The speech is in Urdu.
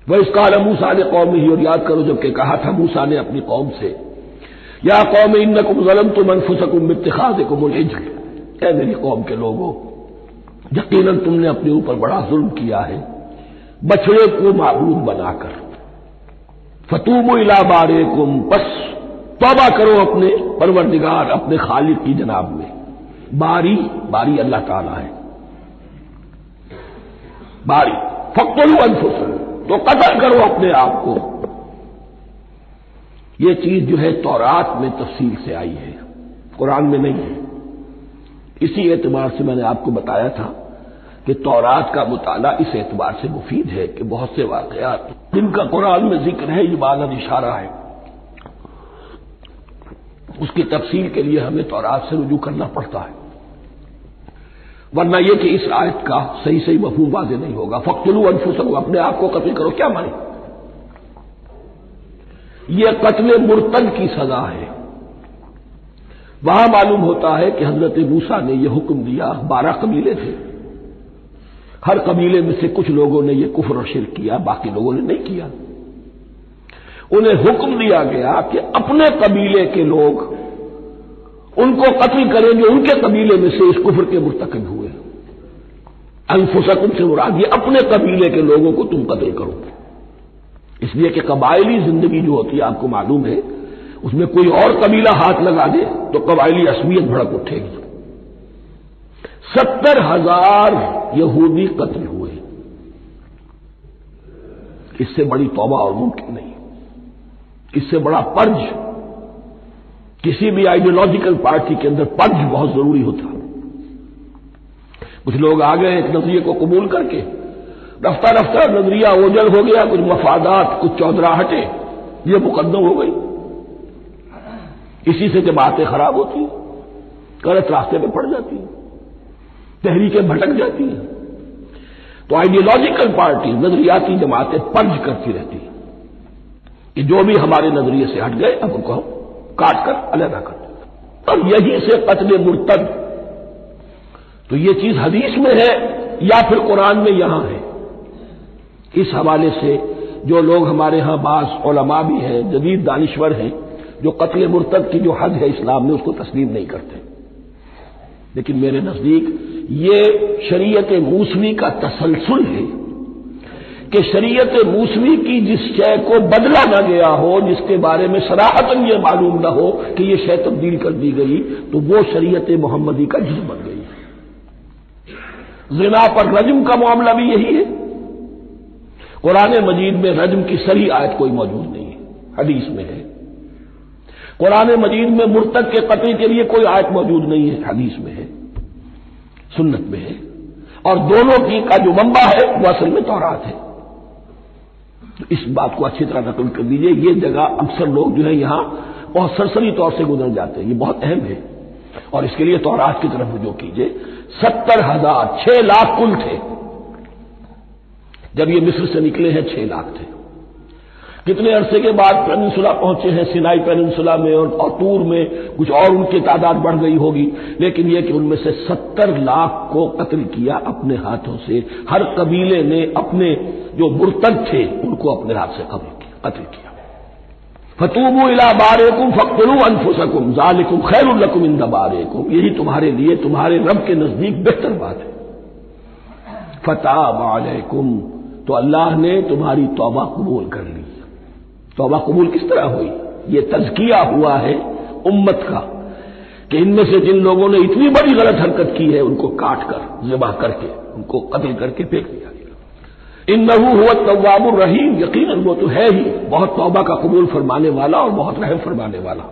وَإِذْ قَالَ مُوسَىٰ لِقَوْمِهِ، اور یاد کرو جب کہ کہا تھا موسیٰ نے اپنی قوم سے، یا قوم انکم ظلمتم انفسکم باتخاذکم العجل، اے میری قوم کے لوگوں، یقیناً تم نے اپنے اوپر بڑا ظلم کیا ہے بچڑے کو معبود بنا کر۔ فتوبوا الی بارئکم، بس توبہ کرو اپنے پروردگار، اپنے خالق کی جناب میں۔ باری اللہ تعالی ہے، باری فاقتلوا انفسکم، تو قتل کرو اپنے آپ کو۔ یہ چیز جو ہے تورات میں تفصیل سے آئی ہے، قرآن میں نہیں ہے۔ اسی اعتبار سے میں نے آپ کو بتایا تھا کہ تورات کا مطالعہ اس اعتبار سے مفید ہے کہ بہت سے واقعات جن کا قرآن میں ذکر ہے، یہ بالا اشارہ ہے، اس کی تفصیل کے لیے ہمیں تورات سے رجوع کرنا پڑتا ہے، ورنہ یہ کہ اس آیت کا صحیح مفہوم واضح نہیں ہوگا۔ فاقتلوا انفسکم، اپنے آپ کو قتل کرو، کیا معنی؟ یہ قتل مرتد کی سزا ہے۔ وہاں معلوم ہوتا ہے کہ حضرت موسیٰ نے یہ حکم دیا، 12 قبیلے تھے، ہر قبیلے میں سے کچھ لوگوں نے یہ کفر اور شرک کیا، باقی لوگوں نے نہیں کیا۔ انہیں حکم دیا گیا کہ اپنے قبیلے کے لوگ ان کو قتل کریں جو ان کے قبیلے میں سے اس کفر کے مرتکب ہوئے۔ انفسکم سے مراد یہ اپنے قبیلے کے لوگوں کو تم قتل کرو، اس لیے کہ قبائلی زندگی جو ہوتی ہے آپ کو معلوم ہے، اس میں کوئی اور قبیلہ ہاتھ لگا دے تو قبائلی عصبیت بھڑک اٹھے گی۔ 70,000 یہودی قتل ہوئے، اس سے بڑی توبہ اور ممکن نہیں، اس سے بڑا پرج، کسی بھی آئیڈیولوجیکل پارٹی کے اندر پرج بہت ضروری ہوتا۔ کچھ لوگ آ گئے ایک نظریے کو قبول کر کے، رفتہ رفتہ نظریہ اوجل ہو گیا، کچھ مفادات، کچھ چودراہٹیں، یہ مقدم ہو گئی، اسی سے جماعتیں خراب ہوتی ہیں، غلط راستے پہ پڑ جاتی ہیں، تحریکیں بھٹک جاتی ہیں۔ تو آئیڈیولوجیکل پارٹی، نظریاتی جماعتیں پرج کرتی رہتی ہیں کہ جو بھی ہمارے نظریے سے ہٹ گئے اب ان کو ہم کاٹ کر علیحدہ کر دیں۔ اب یہی سے قتل مرتد، تو یہ چیز حدیث میں ہے یا پھر قرآن میں یہاں ہے؟ اس حوالے سے جو لوگ ہمارے ہاں بعض علماء بھی ہیں، جدید دانشور ہیں، جو قتل مرتد کی جو حد ہے اسلام میں اس کو تسلیم نہیں کرتے، لیکن میرے نزدیک یہ شریعت موسوی کا تسلسل ہے کہ شریعت موسوی کی جس شے کو بدلا نہ گیا ہو، جس کے بارے میں صراحتاً یہ معلوم نہ ہو کہ یہ شے تبدیل کر دی گئی، تو وہ شریعت محمدی کا جز بن گئی۔ زنا پر رجم کا معاملہ بھی یہی ہے۔ قرآن مجید میں رجم کی صریح آیت کوئی موجود نہیں ہے، حدیث میں ہے۔ قرآن مجید میں مرتد کے قتل کے لیے کوئی آیت موجود نہیں ہے، حدیث میں ہے، سنت میں ہے، اور دونوں کی کا جو منبع ہے وہ اصل میں تورات ہے۔ تو اس بات کو اچھی طرح نقل کر دیجئے، یہ جگہ اکثر لوگ جو ہے یہاں بہت سرسری طور سے گزر جاتے ہیں، یہ بہت اہم ہے، اور اس کے لیے تورات کی طرف رجوع کیجئے۔ 70,000، 6 لاکھ کل تھے جب یہ مصر سے نکلے ہیں، 6 لاکھ تھے۔ کتنے عرصے کے بعد پیننسولا پہنچے ہیں، سینائی پیننسولا میں اور طور میں، کچھ اور ان کی تعداد بڑھ گئی ہوگی، لیکن یہ کہ ان میں سے 70 لاکھ کو قتل کیا اپنے ہاتھوں سے۔ ہر قبیلے نے اپنے جو مرتد تھے ان کو اپنے ہاتھ سے قتل کیا۔ فتوبوا الی بارئکم فاقتلوا انفسکم ذالکم خیر لکم عند بارئکم، یہی تمہارے لیے تمہارے رب کے نزدیک بہتر بات ہے۔ فتاب علیکم، تو اللہ نے تمہاری توبہ قبول کر لی۔ توبہ قبول کس طرح ہوئی؟ یہ تزکیہ ہوا ہے امت کا کہ ان میں سے جن لوگوں نے اتنی بڑی غلط حرکت کی ہے ان کو کاٹ کر، ذبح کر کے، ان کو قتل کر کے پھینک دیا گیا۔ انہ هو التواب الرحیم، یقیناً وہ تو ہے ہی بہت توبہ کا قبول فرمانے والا اور بہت رحم فرمانے والا۔